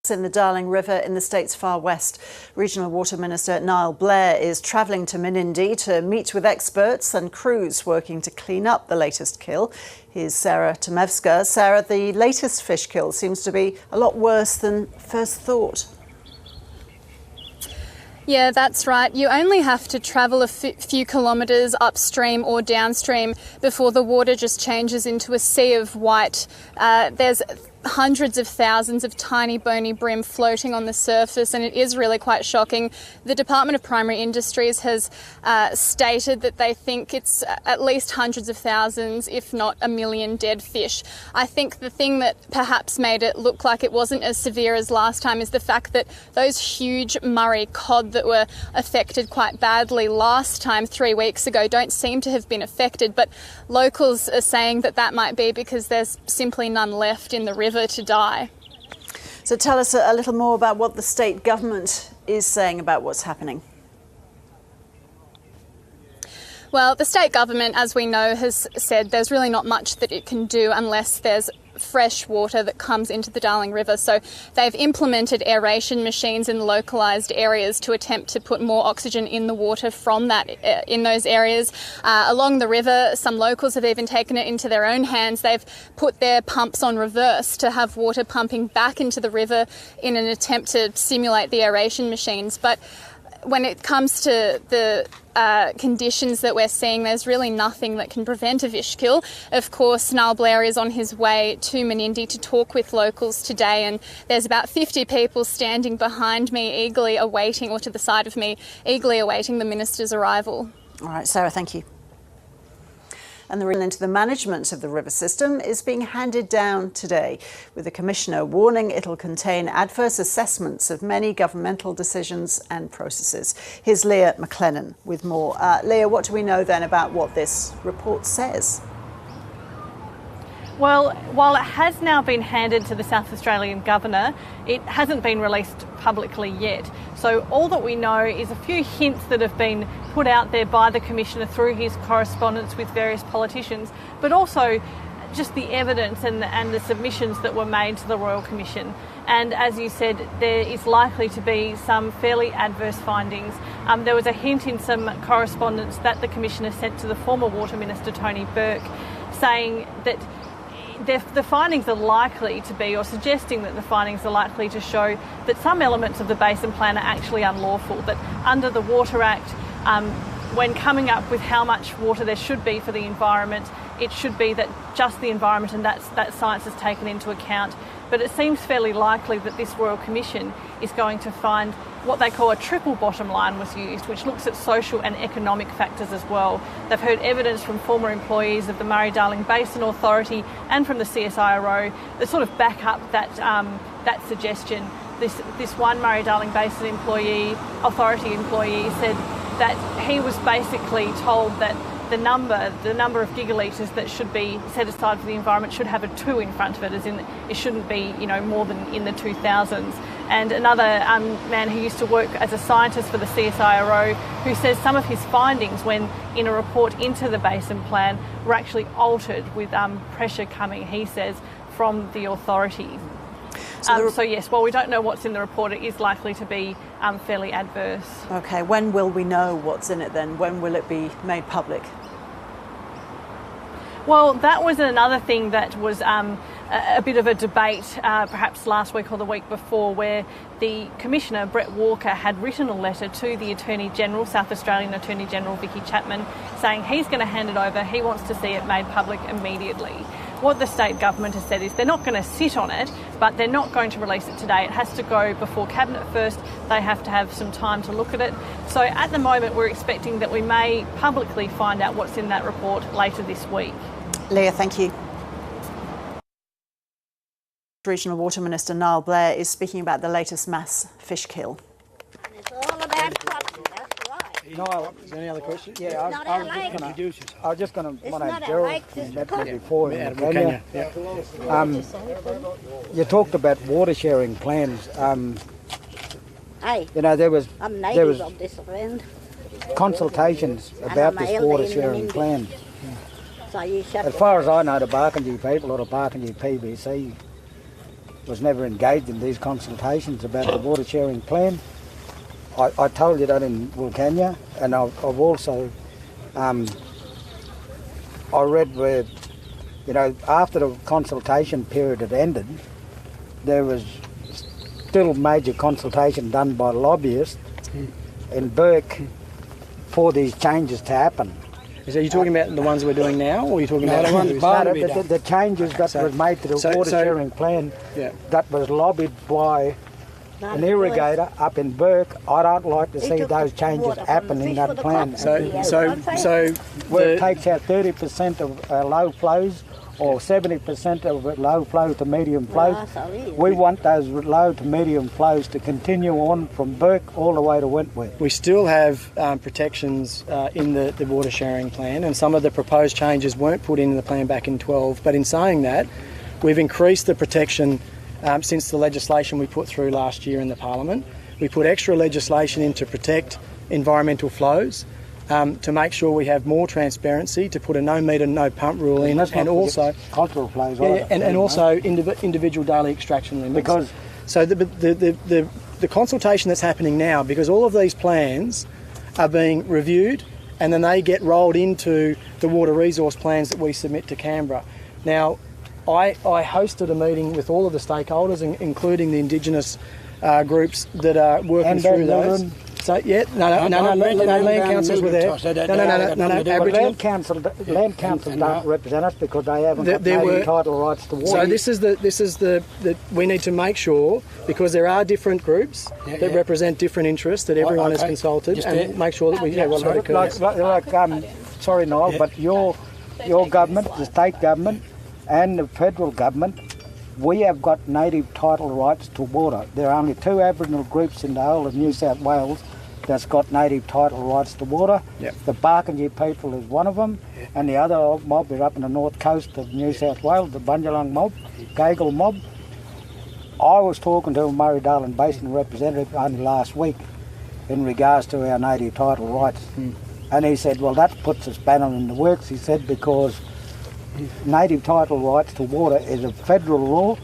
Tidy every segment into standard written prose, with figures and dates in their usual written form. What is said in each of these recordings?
In the Darling River in the state's far west. Regional Water Minister Niall Blair is travelling to Menindee to meet with experts and crews working to clean up the latest kill. Here's Sarah Tomevska. Sarah, the latest fish kill seems to be a lot worse than first thought. Yeah, that's right. You only have to travel a few kilometres upstream or downstream before the water just changes into a sea of white. There's hundreds of thousands of tiny bony bream floating on the surface, and it is really quite shocking. The Department of Primary Industries has stated that they think it's at least hundreds of thousands, if not a million dead fish. I think the thing that perhaps made it look like it wasn't as severe as last time is the fact that those huge Murray cod that were affected quite badly last time 3 weeks ago don't seem to have been affected, but locals are saying that that might be because there's simply none left in the river to die. So tell us a little more about what the state government is saying about what's happening. Well, the state government, as we know, has said there's really not much that it can do unless there's fresh water that comes into the Darling River. So they've implemented aeration machines in localised areas to attempt to put more oxygen in the water from that in those areas. Along the river, some locals have even taken it into their own hands. They've put their pumps on reverse to have water pumping back into the river in an attempt to simulate the aeration machines. But when it comes to the conditions that we're seeing, there's really nothing that can prevent a fish kill. Of course, Niall Blair is on his way to Menindee to talk with locals today, and there's about 50 people standing behind me, eagerly awaiting, or to the side of me, eagerly awaiting the minister's arrival. All right, Sarah, thank you. And the into the management of the river system is being handed down today, with the Commissioner warning it'll contain adverse assessments of many governmental decisions and processes. Here's Leah McLennan with more. Leah, what do we know then about what this report says? Well, while it has now been handed to the South Australian Governor, it hasn't been released publicly yet. So all that we know is a few hints that have been put out there by the Commissioner through his correspondence with various politicians, but also just the evidence and the submissions that were made to the Royal Commission. And as you said, there is likely to be some fairly adverse findings. There was a hint in some correspondence that the Commissioner sent to the former Water Minister, Tony Burke, saying that the findings are likely to be, or suggesting that the findings are likely to show that some elements of the Basin Plan are actually unlawful, that under the Water Act, when coming up with how much water there should be for the environment, it should be that just the environment and that science is taken into account. But it seems fairly likely that this Royal Commission is going to find what they call a triple bottom line was used, which looks at social and economic factors as well. They've heard evidence from former employees of the Murray-Darling Basin Authority and from the CSIRO that sort of back up that suggestion. This one Murray-Darling Basin authority employee said that he was basically told that the number of gigalitres that should be set aside for the environment should have a 2 in front of it, as in it shouldn't be, more than in the 2000s. And another man who used to work as a scientist for the CSIRO, who says some of his findings when in a report into the Basin Plan were actually altered with pressure coming, he says, from the authority. So yes, while we don't know what's in the report, it is likely to be fairly adverse. OK, when will we know what's in it then? When will it be made public? Well, that was another thing that was a bit of a debate, perhaps last week or the week before, where the Commissioner, Brett Walker, had written a letter to the Attorney General, South Australian Attorney General Vicky Chapman, saying he's going to hand it over, he wants to see it made public immediately. What the state government has said is they're not going to sit on it, but they're not going to release it today. It has to go before Cabinet first. They have to have some time to look at it. So at the moment, we're expecting that we may publicly find out what's in that report later this week. Leah, thank you. Regional Water Minister Niall Blair is speaking about the latest mass fish kill. It's all about cotton, that's right. Niall, is there any other questions? Yeah, I was just going to, It's my not name's a Gerald, lake, it's met cotton. me before in Kenya. Kenya. You talked about water sharing plans. Hey, There was I'm native of this land, consultations about I'm this a water elder in sharing Menindee. plan. so you shut As far as I know, the Barkindji people or the Barkindji PBC was never engaged in these consultations about the water sharing plan. I told you that in Wilcannia, and I've also I read where, you know, after the consultation period had ended, there was still major consultation done by lobbyists in Burke for these changes to happen. So you're talking about the ones we're doing now, or are you talking about the ones the changes that was made to the water sharing plan that was lobbied by an irrigator up in Burke? I don't like to see those changes happen in that plan. Where it takes out 30% of low flows or 70% of low flow to medium flows. We want those low to medium flows to continue on from Burke all the way to Wentworth. We still have protections in the water sharing plan, and some of the proposed changes weren't put in the plan back in 12. But in saying that, we've increased the protection since the legislation we put through last year in the Parliament. We put extra legislation in to protect environmental flows, to make sure we have more transparency, to put a no meter, no pump rule in, and also cultural flows. And also individual daily extraction limits. Because so the consultation that's happening now, because all of these plans are being reviewed, and then they get rolled into the water resource plans that we submit to Canberra. Now, I hosted a meeting with all of the stakeholders, including the Indigenous groups that are working through those. So land councils were there. Land council don't represent us because they haven't got native title rights to water. So this is the we need to make sure, because there are different groups that represent different interests, that everyone is consulted, and make sure that we sorry, Niall, but your government, the state government, and the federal government, we have got native title rights to water. There are only 2 Aboriginal groups in the whole of New South Wales that's got native title rights to water. The Barkindji people is one of them, and the other mob is up in the north coast of New South Wales, the Bunjalung mob, Gagel mob. I was talking to a Murray-Darling Basin representative only last week in regards to our native title rights. And he said, well, that puts a spanner in the works, he said, because native title rights to water is a federal law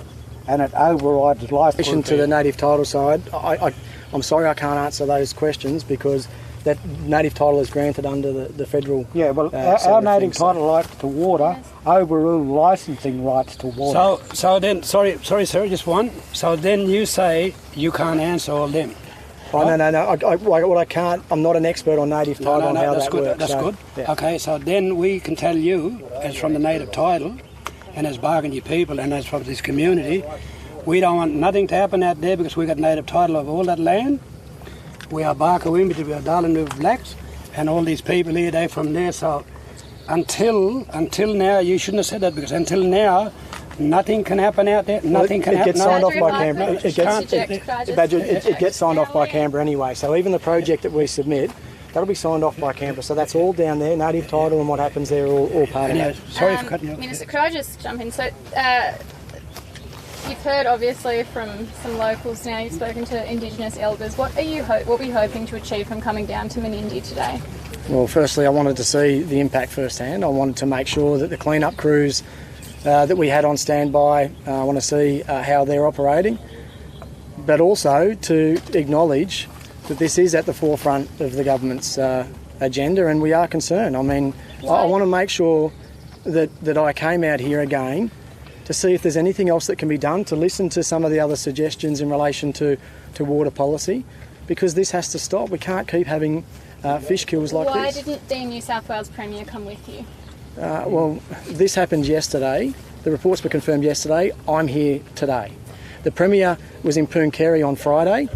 and it overrides license. In addition to the native title side, I'm sorry I can't answer those questions because that native title is granted under the federal. Yeah, well, our native title rights to water overrule licensing rights to water. So then, sorry, sir, just one. So then you say you can't answer all them. Oh, no. What I can't, I'm not an expert on native title and how that's that good. works. That's good. Yeah. Okay, so then we can tell you, as from the native title, and as Barkindji people, and as from this community, we don't want nothing to happen out there because we got native title of all that land. We are Barkawimbi, we are Darling River Blacks, and all these people here, they're from there. So until now, you shouldn't have said that, because until now, nothing can happen out there. Nothing can happen. It gets signed off by Canberra. It gets signed off by Canberra anyway. So even the project that we submit, that'll be signed off by Canberra. So that's all down there. Native title and what happens there are all part of it. Sorry for cutting you off. Minister, could I just jump in? So you've heard obviously from some locals now. You've spoken to Indigenous elders. What were you hoping to achieve from coming down to Menindee today? Well, firstly, I wanted to see the impact firsthand. I wanted to make sure that the clean-up crews that we had on standby, I want to see how they're operating, but also to acknowledge that this is at the forefront of the government's agenda, and we are concerned. I mean, I want to make sure that I came out here again to see if there's anything else that can be done, to listen to some of the other suggestions in relation to water policy, because this has to stop. We can't keep having fish kills like this. Why didn't the New South Wales Premier come with you? Well, this happened yesterday. The reports were confirmed yesterday. I'm here today. The Premier was in Pooncarie on Friday.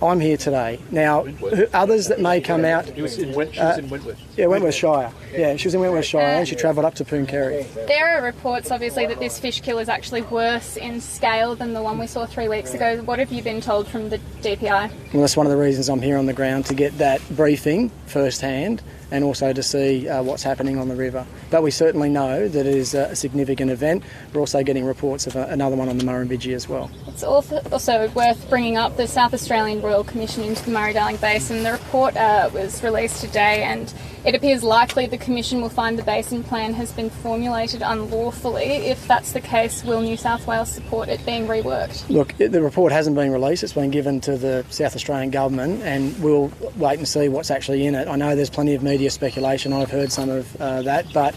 I'm here today. Now, others that may come out... She was in Wentworth. Yeah, Wentworth Shire. Yeah, she was in Wentworth Shire and she travelled up to Pooncarie. There are reports, obviously, that this fish kill is actually worse in scale than the one we saw 3 weeks ago. What have you been told from the DPI? Well, that's one of the reasons I'm here on the ground, to get that briefing firsthand and also to see what's happening on the river. But we certainly know that it is a significant event. We're also getting reports of another one on the Murrumbidgee as well. It's also worth bringing up the South Australian Royal Commission into the Murray-Darling Basin. The report was released today, and it appears likely the Commission will find the Basin Plan has been formulated unlawfully. If that's the case, will New South Wales support it being reworked? Look, the report hasn't been released. It's been given to the South Australian Government, and we'll wait and see what's actually in it. I know there's plenty of media speculation. I've heard some of that, but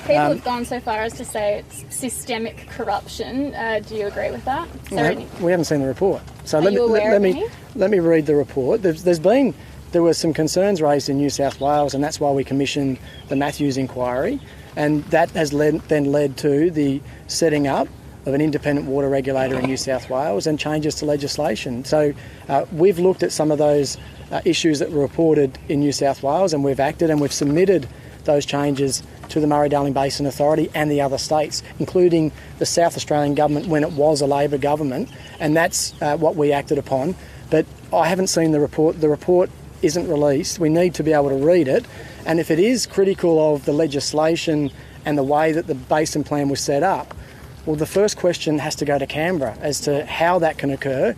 people have gone so far as to say it's systemic corruption. Do you agree with that? We haven't seen the report. So let me read the report. There were some concerns raised in New South Wales, and that's why we commissioned the Matthews inquiry, and that has then led to the setting up of an independent water regulator in New South Wales and changes to legislation. So we've looked at some of those issues that were reported in New South Wales, and we've acted and we've submitted those changes to the Murray-Darling Basin Authority and the other states, including the South Australian Government when it was a Labor government, and that's what we acted upon. But I haven't seen the report. The report isn't released. We need to be able to read it, and if it is critical of the legislation and the way that the Basin Plan was set up, well, the first question has to go to Canberra as to how that can occur,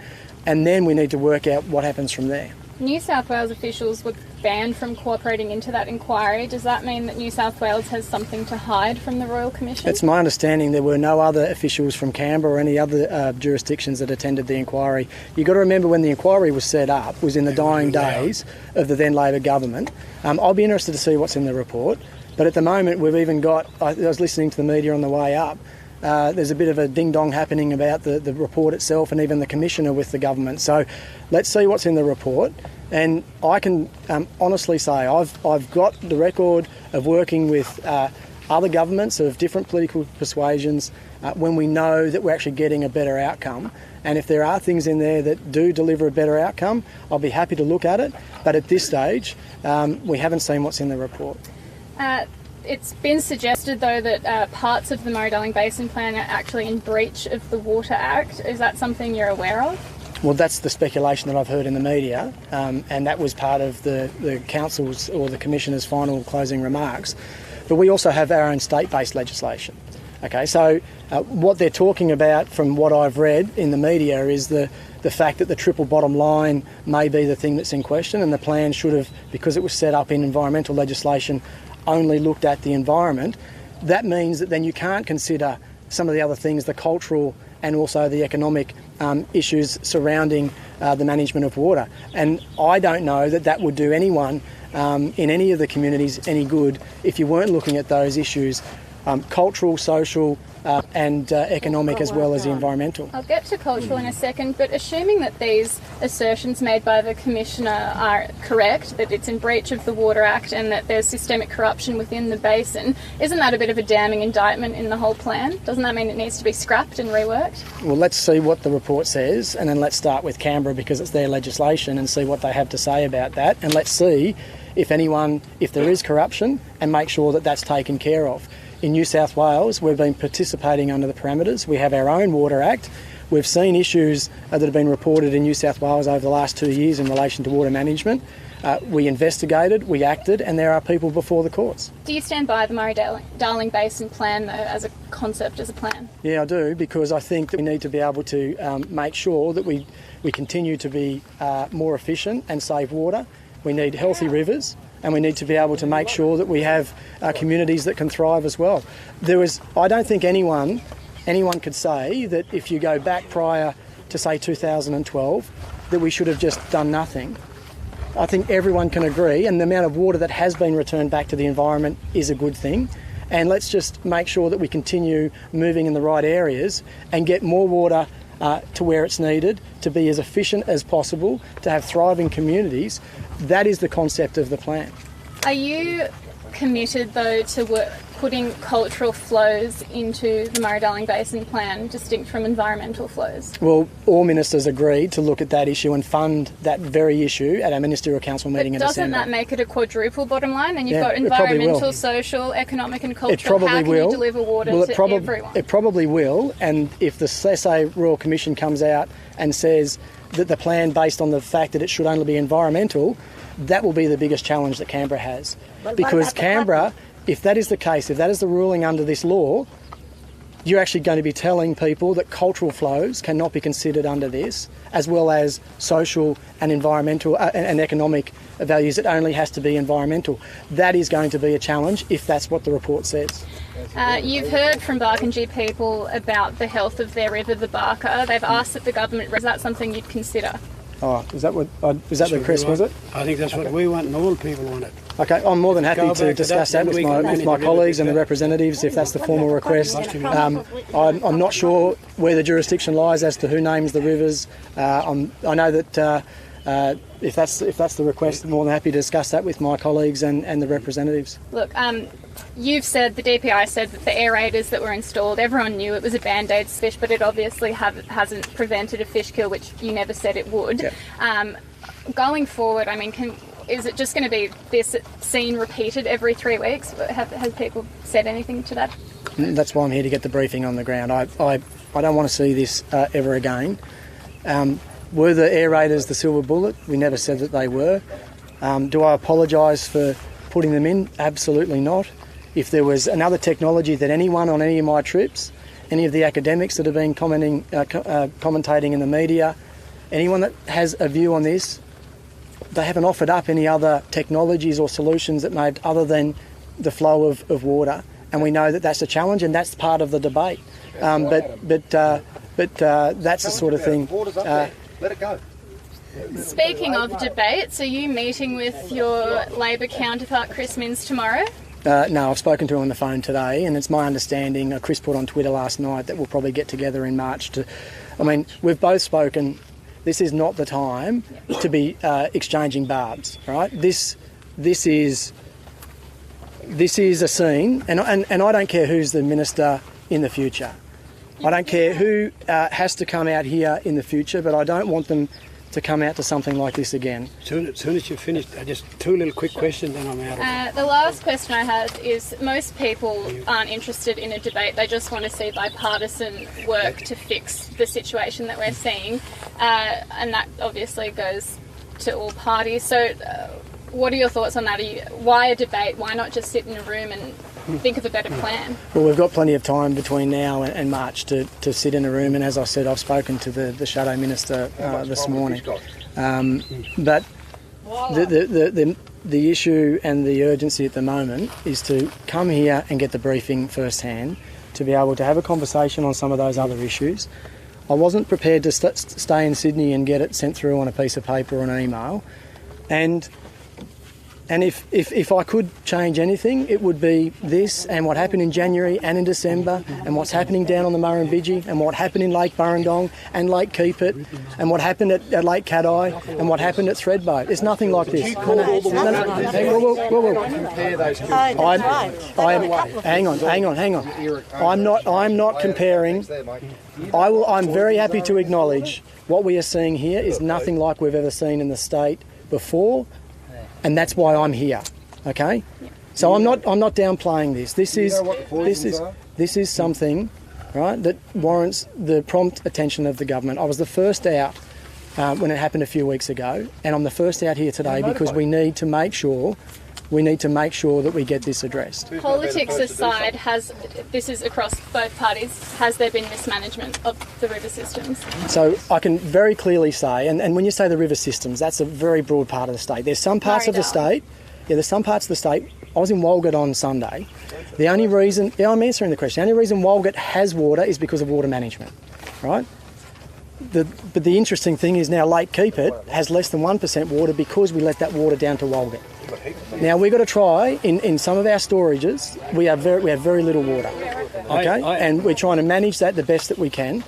and then we need to work out what happens from there. New South Wales officials were banned from cooperating into that inquiry. Does that mean that New South Wales has something to hide from the Royal Commission? It's my understanding there were no other officials from Canberra or any other jurisdictions that attended the inquiry. You've got to remember when the inquiry was set up was in the dying days of the then Labor government. I'll be interested to see what's in the report, but at the moment we've even got, I was listening to the media on the way up, there's a bit of a ding-dong happening about the report itself and even the Commissioner with the government. So let's see what's in the report. And I can honestly say I've got the record of working with other governments of different political persuasions when we know that we're actually getting a better outcome. And if there are things in there that do deliver a better outcome, I'll be happy to look at it. But at this stage, we haven't seen what's in the report. It's been suggested, though, that parts of the Murray-Darling Basin Plan are actually in breach of the Water Act. Is that something you're aware of? Well, that's the speculation that I've heard in the media, and that was part of the Council's or the Commissioner's final closing remarks. But we also have our own state-based legislation. Okay, so what they're talking about, from what I've read in the media, is the fact that the triple bottom line may be the thing that's in question, and the plan should have, because it was set up in environmental legislation, only looked at the environment. That means that then you can't consider some of the other things, the cultural and also the economic issues surrounding the management of water. And I don't know that would do anyone in any of the communities any good if you weren't looking at those issues, cultural, social and economic, as well as the environmental. I'll get to cultural in a second, but assuming that these assertions made by the Commissioner are correct, that it's in breach of the Water Act and that there's systemic corruption within the basin, isn't that a bit of a damning indictment in the whole plan? Doesn't that mean it needs to be scrapped and reworked? Well, let's see what the report says, and then let's start with Canberra because it's their legislation and see what they have to say about that, and let's see if there is corruption, and make sure that that's taken care of. In New South Wales, we've been participating under the parameters. We have our own Water Act. We've seen issues that have been reported in New South Wales over the last 2 years in relation to water management. We investigated, we acted, and there are people before the courts. Do you stand by the Murray-Darling Basin Plan, though, as a concept, as a plan? Yeah, I do, because I think that we need to be able to make sure that we continue to be more efficient and save water. We need healthy rivers, and we need to be able to make sure that we have communities that can thrive as well. I don't think anyone could say that if you go back prior to, say, 2012, that we should have just done nothing. I think everyone can agree, and the amount of water that has been returned back to the environment is a good thing. And let's just make sure that we continue moving in the right areas and get more water to where it's needed, to be as efficient as possible, to have thriving communities. That is the concept of the plan. Are you committed, though, to putting cultural flows into the Murray-Darling Basin Plan, distinct from environmental flows? Well, all ministers agreed to look at that issue and fund that very issue at our ministerial council meeting in December. Doesn't that make it a quadruple bottom line? And you've got environmental, social, economic and cultural. How can you deliver water to everyone? It probably will. And if the SA Royal Commission comes out and says that the plan, based on the fact that it should only be environmental, that will be the biggest challenge that Canberra has. Because Canberra, if that is the case, if that is the ruling under this law, you're actually going to be telling people that cultural flows cannot be considered under this, as well as social and environmental and economic values. It only has to be environmental. That is going to be a challenge if that's what the report says. You've heard from Barkindji people about the health of their river, the Barker. They've asked that the government, is that something you'd consider? Oh, is that the request, was it? I think that's what we want and all people want it. Okay, I'm more than happy to discuss that with my colleagues and the representatives if that's the formal request. I'm not sure where the jurisdiction lies as to who names the rivers. I know that if that's the request, I'm more than happy to discuss that with my colleagues and the representatives. Look, you've said, the DPI said that the aerators that were installed, everyone knew it was a band-aid fish, but it obviously hasn't prevented a fish kill, which you never said it would. Yep. Going forward, I mean, is it just going to be this scene repeated every 3 weeks? Has people said anything to that? That's why I'm here, to get the briefing on the ground. I don't want to see this ever again. Were the aerators the silver bullet? We never said that they were. Do I apologise for putting them in? Absolutely not. If there was another technology that anyone on any of my trips, any of the academics that have been commentating in the media, anyone that has a view on this, they haven't offered up any other technologies or solutions that made other than the flow of water. And we know that that's a challenge, and that's part of the debate. But that's the sort of thing. Let it go. Speaking of debates, are you meeting with your Labor counterpart Chris Minns tomorrow? No, I've spoken to him on the phone today, and it's my understanding, Chris put on Twitter last night, that we'll probably get together in March to... I mean, we've both spoken. This is not the time to be exchanging barbs, right? This is a scene, and I don't care who's the minister in the future. I don't care who has to come out here in the future, but I don't want them to come out to something like this again. As soon as you've finished, just two little quick questions, then I'm out. The last question I had is, most people aren't interested in a debate. They just want to see bipartisan work to fix the situation that we're seeing, and that obviously goes to all parties. So what are your thoughts on that? Why a debate? Why not just sit in a room and think of a better plan? Well, we've got plenty of time between now and March to sit in a room, and as I said, I've spoken to the Shadow Minister this morning. But the issue and the urgency at the moment is to come here and get the briefing firsthand, to be able to have a conversation on some of those other issues. I wasn't prepared to stay in Sydney and get it sent through on a piece of paper or an email, and if I could change anything, it would be this and what happened in January and in December, and what's happening down on the Murrumbidgee, and what happened in Lake Burrendong and Lake Keepit, and what happened at Lake Cat-Eye, and what happened at Threadboat. It's nothing like this. Hang on. I'm not comparing. I'm very happy to acknowledge what we are seeing here is nothing like we've ever seen in the state before. And that's why I'm here, okay? So I'm not downplaying this. This is something, right, that warrants the prompt attention of the government. I was the first out when it happened a few weeks ago, and I'm the first out here today because we need to make sure that we get this addressed. Politics aside, this is across both parties, has there been mismanagement of the river systems? So I can very clearly say, and when you say the river systems, that's a very broad part of the state. There's some parts of the state, I was in Walgett on Sunday. The only reason, I'm answering the question, the only reason Walgett has water is because of water management, right? But the interesting thing is now Lake Keepit has less than 1% water because we let that water down to Walgett. Now we've got to try, in some of our storages, we have very little water, okay? And we're trying to manage that the best that we can.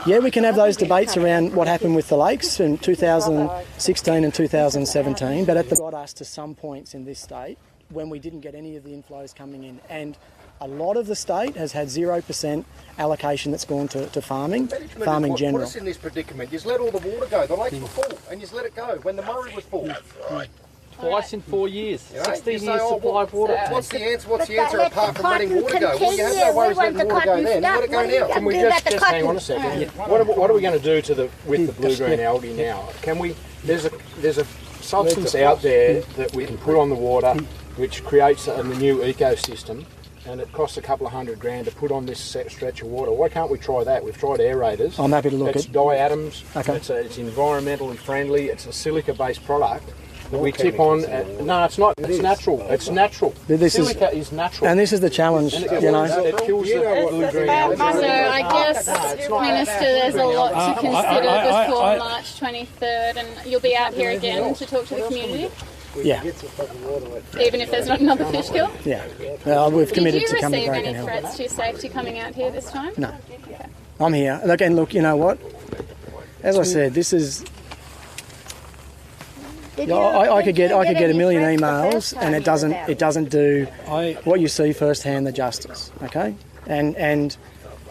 Yeah, we can have those debates around what happened with the lakes in 2016 and 2017, but it got us to some points in this state when we didn't get any of the inflows coming in. And a lot of the state has had 0% allocation that's gone to farming general. Put us in this predicament. You just let all the water go. The lakes were full, and you just let it go when the Murray was full. Twice in 4 years. 16 years supply of water. What's the answer apart from letting water go? Well, you have no worries letting water go then. Let it go now. Can we just hang on a second? What are we going to do with the blue-green algae now? There's a substance out there that we can put on the water which creates a new ecosystem. and it costs a couple of $100,000 to put on this stretch of water. Why can't we try that? We've tried aerators. I'm happy to look it's at. diatoms. Okay. It's environmentally friendly. It's a silica-based product that we tip on. No, it's not. It's natural. It's natural. Silica is natural. And this is the challenge, It kills the blue-green algae. So I guess, Minister, there's a lot to consider before March 23rd, and you'll be out here again to talk to the community? Yeah. Even if there's not another fish kill? Yeah. We've committed to coming back and Did you receive any help. threats to your safety coming out here this time? No. I'm here. Look, you know what? As I said, this is... I could get a million emails, and it doesn't do what you see firsthand the justice. Okay, and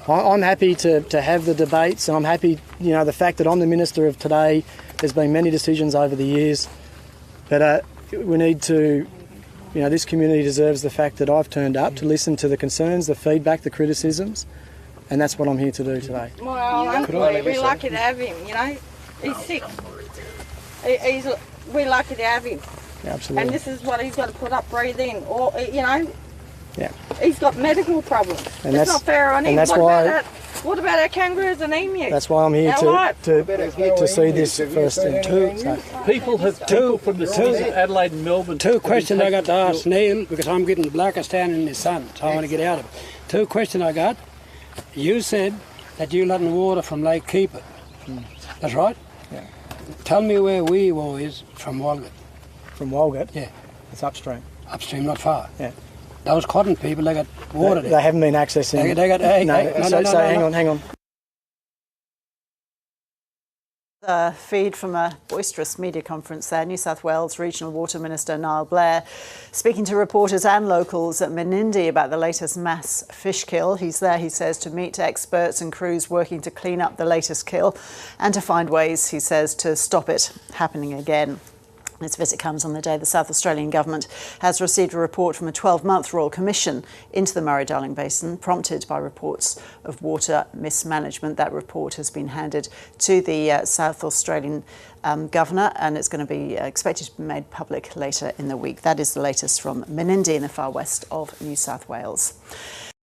I'm happy to have the debates, and I'm happy, the fact that I'm the minister of today. There's been many decisions over the years, but we need to, this community deserves the fact that I've turned up to listen to the concerns, the feedback, the criticisms, and that's what I'm here to do today. Well, we're lucky to have him. He's sick. We're lucky to have him. Yeah, absolutely. And this is what he's got to put up, breathe in, or Yeah. He's got medical problems. And it's not fair on him. And that's What about our kangaroos and emus? That's why I'm here to see this firsthand. People from the cities of Adelaide and Melbourne. Two questions I got to ask Neil, because I'm getting blacker standing in the sun, so I want to get out of it. Two questions I got. You said that you're letting water from Lake Keeper. That's right? Yeah. Tell me where Weewo is from Walgett. From Walgett? Yeah. It's upstream. Upstream, not far. Yeah. Those cotton people, they got water there. They haven't been accessing... They got... hang on. A feed from a boisterous media conference there. New South Wales Regional Water Minister Niall Blair speaking to reporters and locals at Menindee about the latest mass fish kill. He's there, he says, to meet experts and crews working to clean up the latest kill and to find ways, he says, to stop it happening again. This visit comes on the day the South Australian Government has received a report from a 12-month Royal Commission into the Murray-Darling Basin, prompted by reports of water mismanagement. That report has been handed to the South Australian Governor, and it's going to be expected to be made public later in the week. That is the latest from Menindee in the far west of New South Wales.